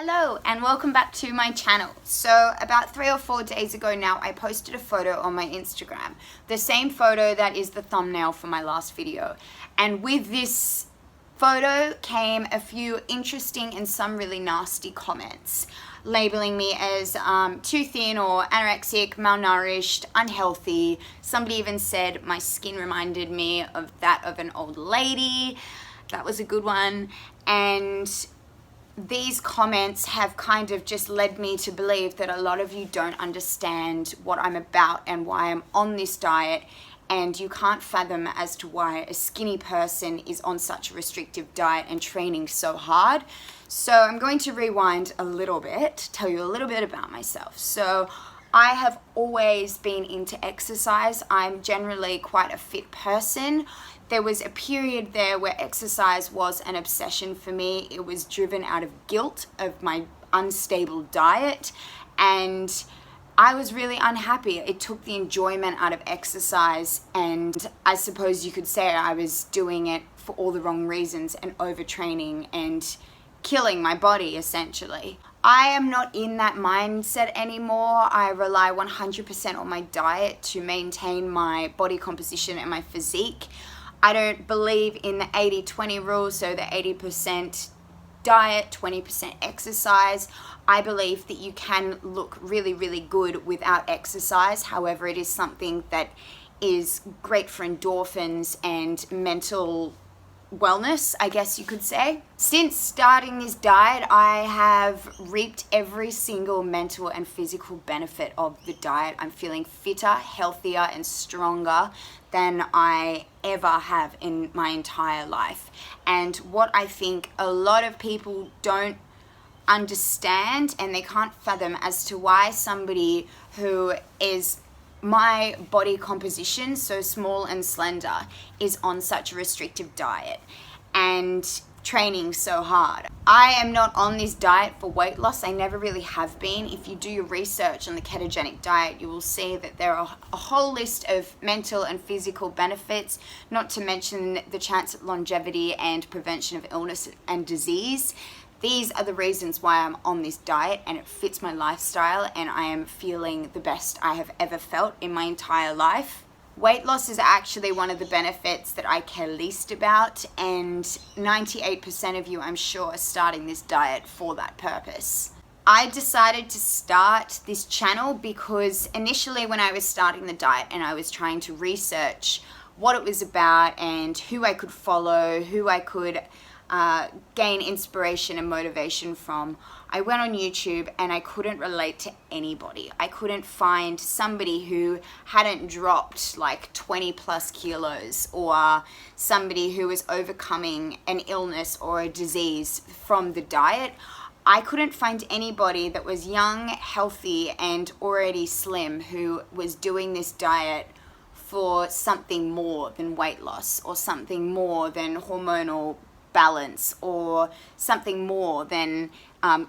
Hello and welcome back to my channel. So about 3 or 4 days ago now, I posted a photo on my Instagram. The same photo that is the thumbnail for my last video. And with this photo came a few interesting and some really nasty comments, labeling me as too thin or anorexic, malnourished, unhealthy. Somebody even said my skin reminded me of that of an old lady. That was a good one. And these comments have kind of just led me to believe that a lot of you don't understand what I'm about and why I'm on this diet, and you can't fathom as to why a skinny person is on such a restrictive diet and training so hard. So I'm going to rewind a little bit, tell you a little bit about myself. So I have always been into exercise. I'm generally quite a fit person. There was a period there where exercise was an obsession for me. It was driven out of guilt of my unstable diet, and I was really unhappy. It took the enjoyment out of exercise, and I suppose you could say I was doing it for all the wrong reasons and overtraining and killing my body essentially. I am not in that mindset anymore. I rely 100% on my diet to maintain my body composition and my physique. I don't believe in the 80-20 rule, so the 80% diet, 20% exercise. I believe that you can look really, really good without exercise. However, it is something that is great for endorphins and mental wellness, I guess you could say. Since starting this diet, I have reaped every single mental and physical benefit of the diet. I'm feeling fitter, healthier, and stronger than I ever have in my entire life. And what I think a lot of people don't understand and they can't fathom as to why somebody who is my body composition, so small and slender, is on such a restrictive diet and training so hard. I am not on this diet for weight loss. I never really have been. If you do your research on the ketogenic diet, you will see that there are a whole list of mental and physical benefits, not to mention the chance of longevity and prevention of illness and disease. These are the reasons why I'm on this diet, and it fits my lifestyle, and I am feeling the best I have ever felt in my entire life. Weight loss is actually one of the benefits that I care least about, and 98% of you, I'm sure, are starting this diet for that purpose. I decided to start this channel because initially when I was starting the diet and I was trying to research what it was about and who I could follow, who I could gain inspiration and motivation from, I went on YouTube and I couldn't relate to anybody. I couldn't find somebody who hadn't dropped like 20 plus kilos, or somebody who was overcoming an illness or a disease from the diet. I couldn't find anybody that was young, healthy, and already slim who was doing this diet for something more than weight loss, or something more than hormonal balance, or something more than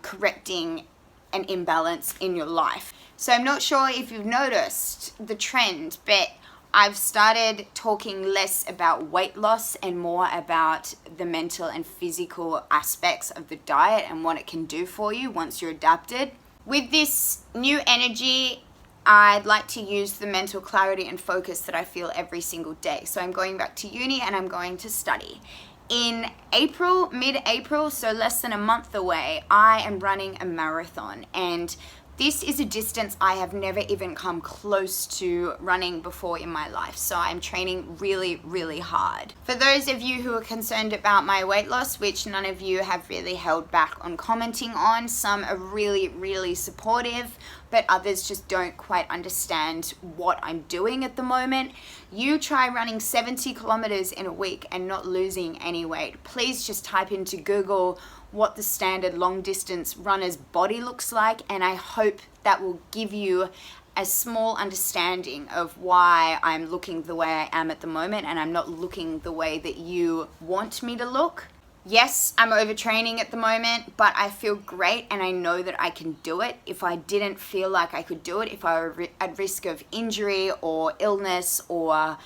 correcting an imbalance in your life. So I'm not sure if you've noticed the trend, but I've started talking less about weight loss and more about the mental and physical aspects of the diet and what it can do for you once you're adapted. With this new energy, I'd like to use the mental clarity and focus that I feel every single day. So I'm going back to uni and I'm going to study. In April, mid-April, so less than a month away, I am running a marathon, and this is a distance I have never even come close to running before in my life. So I'm training really, really hard. For those of you who are concerned about my weight loss, which none of you have really held back on commenting on, some are really, really supportive, but others just don't quite understand what I'm doing at the moment. You try running 70 kilometers in a week and not losing any weight. Please just type into Google what the standard long distance runner's body looks like, and I hope that will give you a small understanding of why I'm looking the way I am at the moment, and I'm not looking the way that you want me to look. Yes, I'm overtraining at the moment, but I feel great and I know that I can do it. If I didn't feel like I could do it, if I were at risk of injury or illness or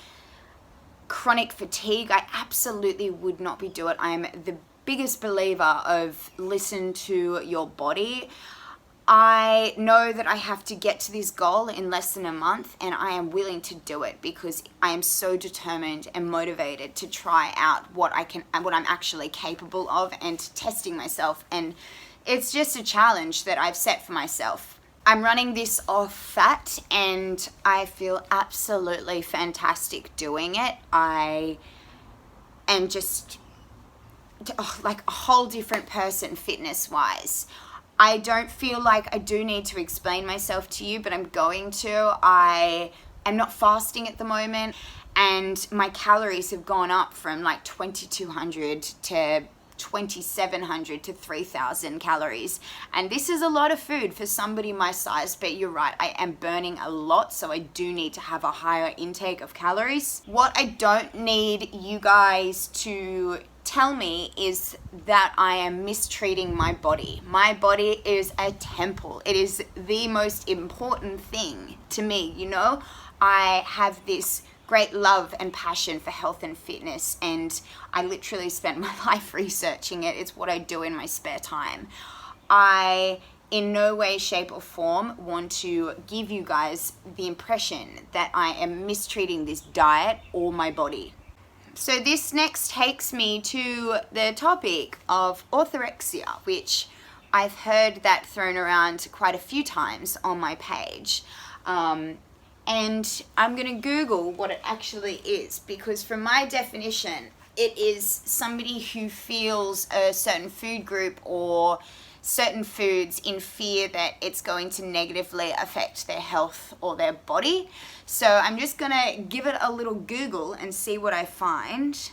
chronic fatigue, I absolutely would not be doing it. I'm the biggest believer of listen to your body. I know that I have to get to this goal in less than a month, and I am willing to do it because I am so determined and motivated to try out what I'm actually capable of, and testing myself. And it's just a challenge that I've set for myself. I'm running this off fat, and I feel absolutely fantastic doing it. I am just like a whole different person fitness-wise. I don't feel like I do need to explain myself to you, but I'm going to. I am not fasting at the moment, and my calories have gone up from like 2,200 to 2,700 to 3,000 calories. And this is a lot of food for somebody my size, but you're right, I am burning a lot, so I do need to have a higher intake of calories. What I don't need you guys to tell me is that I am mistreating my body. My body is a temple. It is the most important thing to me, you know? I have this great love and passion for health and fitness, and I literally spent my life researching it. It's what I do in my spare time. I in no way, shape or form want to give you guys the impression that I am mistreating this diet or my body. So this next takes me to the topic of orthorexia, which I've heard that thrown around quite a few times on my page. And I'm going to Google what it actually is, because from my definition, it is somebody who feels a certain food group or certain foods in fear that it's going to negatively affect their health or their body. So I'm just going to give it a little Google and see what I find.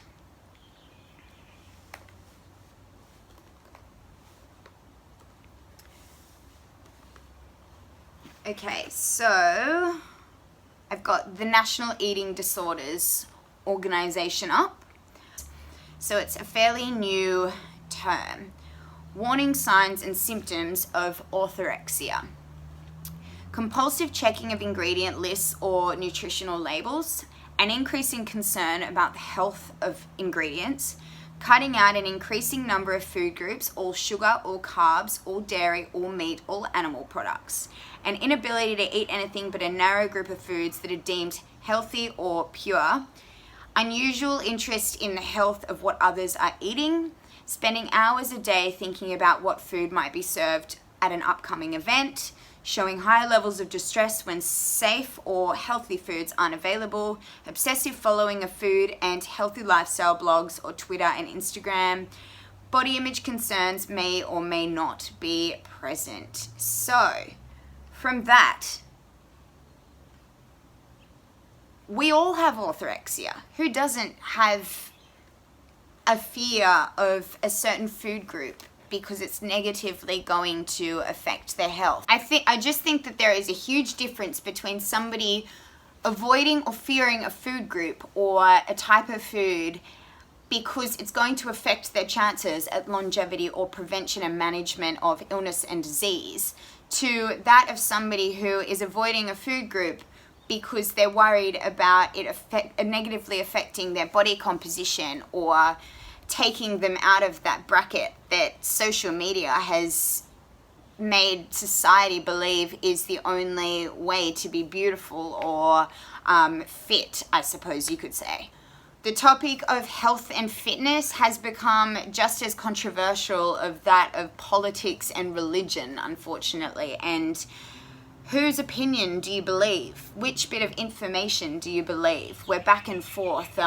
Okay, so I've got the National Eating Disorders Organization up. So it's a fairly new term. Warning signs and symptoms of orthorexia. Compulsive checking of ingredient lists or nutritional labels, an increasing concern about the health of ingredients, cutting out an increasing number of food groups, all sugar, all carbs, all dairy, all meat, all animal products, an inability to eat anything but a narrow group of foods that are deemed healthy or pure, unusual interest in the health of what others are eating, spending hours a day thinking about what food might be served at an upcoming event, showing higher levels of distress when safe or healthy foods aren't available, obsessive following of food and healthy lifestyle blogs or Twitter and Instagram. Body image concerns may or may not be present. So, from that, we all have orthorexia. Who doesn't have a fear of a certain food group because it's negatively going to affect their health? I just think that there is a huge difference between somebody avoiding or fearing a food group or a type of food because it's going to affect their chances at longevity or prevention and management of illness and disease, to that of somebody who is avoiding a food group because they're worried about it negatively affecting their body composition or taking them out of that bracket that social media has made society believe is the only way to be beautiful or fit, I suppose you could say. The topic of health and fitness has become just as controversial of that of politics and religion, unfortunately. And whose opinion do you believe? Which bit of information do you believe? We're back and forth.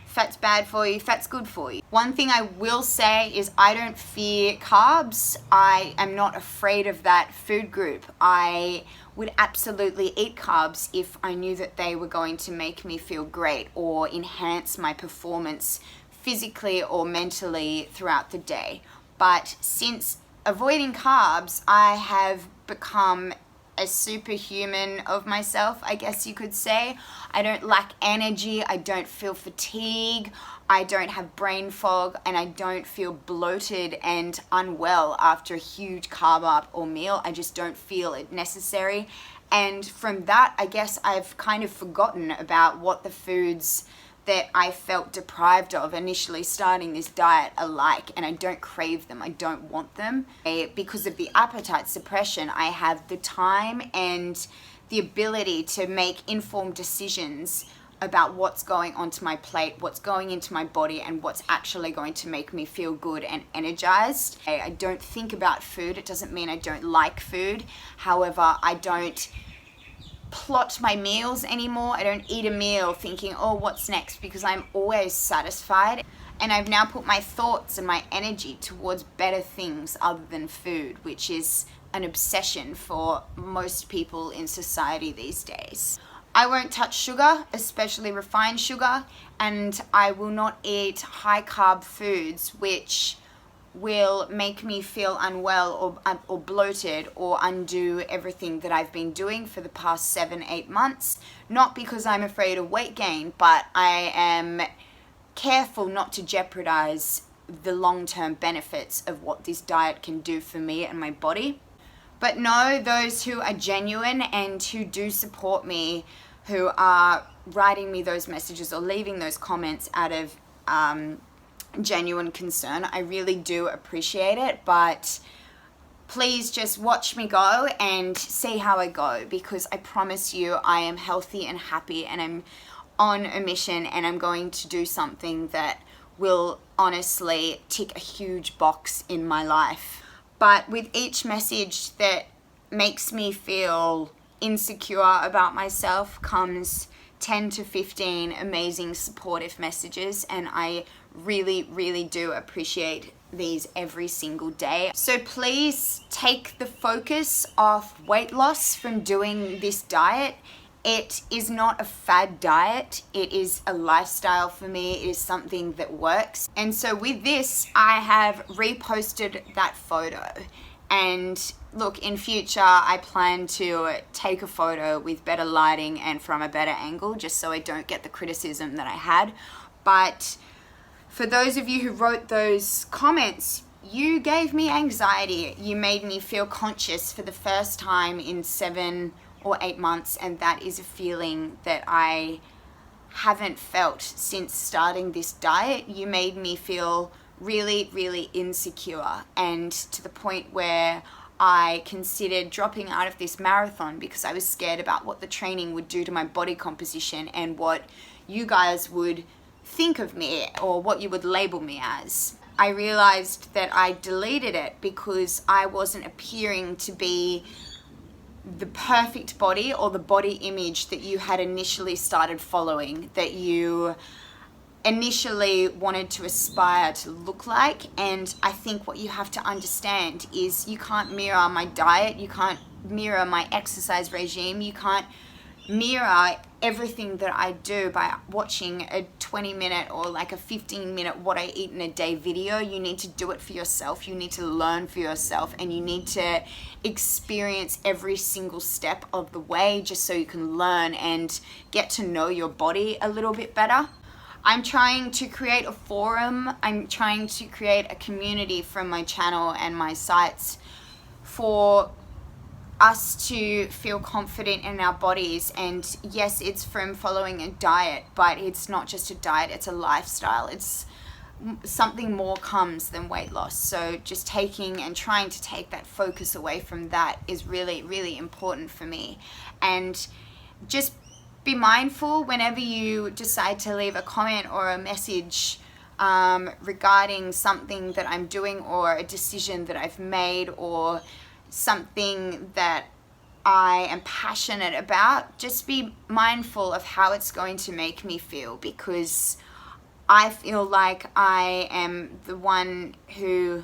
Fat's bad for you, fat's good for you. One thing I will say is I don't fear carbs. I am not afraid of that food group. I would absolutely eat carbs if I knew that they were going to make me feel great or enhance my performance physically or mentally throughout the day. But since avoiding carbs, I have become a superhuman of myself, I guess you could say. I don't lack energy, I don't feel fatigue, I don't have brain fog, and I don't feel bloated and unwell after a huge carb up or meal. I just don't feel it necessary. And from that, I guess I've kind of forgotten about what the foods that I felt deprived of initially starting this diet are like, and I don't crave them, I don't want them. Because of the appetite suppression, I have the time and the ability to make informed decisions about what's going onto my plate, what's going into my body, and what's actually going to make me feel good and energized. I don't think about food. It doesn't mean I don't like food. However, I don't plot my meals anymore. I don't eat a meal thinking, oh, what's next? Because I'm always satisfied. And I've now put my thoughts and my energy towards better things other than food, which is an obsession for most people in society these days. I won't touch sugar, especially refined sugar, and I will not eat high carb foods which will make me feel unwell or bloated or undo everything that I've been doing for the past 7-8 months. Not because I'm afraid of weight gain, but I am careful not to jeopardize the long-term benefits of what this diet can do for me and my body. But no, those who are genuine and who do support me, who are writing me those messages or leaving those comments out of genuine concern, I really do appreciate it. But please just watch me go and see how I go, because I promise you I am healthy and happy, and I'm on a mission, and I'm going to do something that will honestly tick a huge box in my life. But with each message that makes me feel insecure about myself comes 10 to 15 amazing supportive messages, and I really do appreciate these every single day. So please take the focus off weight loss from doing this diet. It is not a fad diet. It is a lifestyle for me. It is something that works. And so with this, I have reposted that photo. And look, in future, I plan to take a photo with better lighting and from a better angle, just so I don't get the criticism that I had. But for those of you who wrote those comments, you gave me anxiety. You made me feel conscious for the first time in 7 or 8 months, and that is a feeling that I haven't felt since starting this diet. You made me feel really insecure, and to the point where I considered dropping out of this marathon because I was scared about what the training would do to my body composition and what you guys would think of me or what you would label me as. I realized that I deleted it because I wasn't appearing to be the perfect body or the body image that you had initially started following, that you initially wanted to aspire to look like. And I think what you have to understand is you can't mirror my diet, you can't mirror my exercise regime, you can't mirror everything that I do by watching a 20-minute or like a 15-minute what I eat in a day video. You need to do it for yourself, you need to learn for yourself, and you need to experience every single step of the way just so you can learn and get to know your body a little bit better. I'm trying to create a forum, I'm trying to create a community from my channel and my sites for us to feel confident in our bodies. And yes, it's from following a diet, but it's not just a diet, it's a lifestyle. It's something more comes than weight loss. So just taking and trying to take that focus away from that is really important for me. And just be mindful whenever you decide to leave a comment or a message regarding something that I'm doing or a decision that I've made or something that I am passionate about. Just be mindful of how it's going to make me feel, because I feel like I am the one who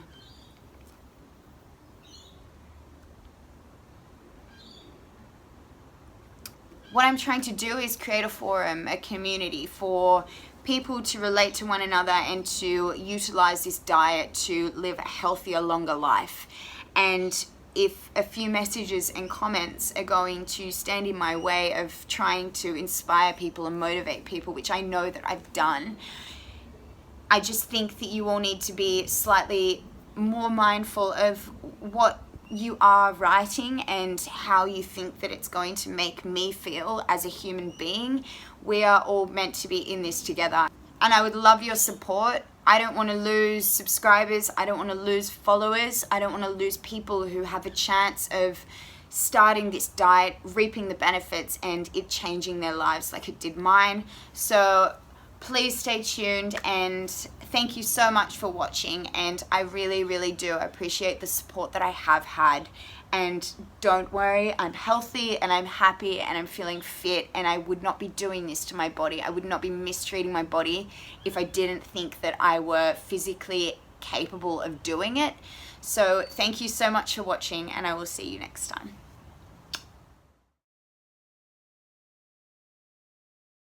what I'm trying to do is create a forum, a community for people to relate to one another and to utilize this diet to live a healthier, longer life. And if a few messages and comments are going to stand in my way of trying to inspire people and motivate people, which I know that I've done, I just think that you all need to be slightly more mindful of what you are writing and how you think that it's going to make me feel as a human being. We are all meant to be in this together. And I would love your support. I don't want to lose subscribers. I don't want to lose followers. I don't want to lose people who have a chance of starting this diet, reaping the benefits, and it changing their lives like it did mine. So please stay tuned, and thank you so much for watching. And I really, really do appreciate the support that I have had. And don't worry, I'm healthy and I'm happy and I'm feeling fit, and I would not be doing this to my body. I would not be mistreating my body if I didn't think that I were physically capable of doing it. So thank you so much for watching, and I will see you next time.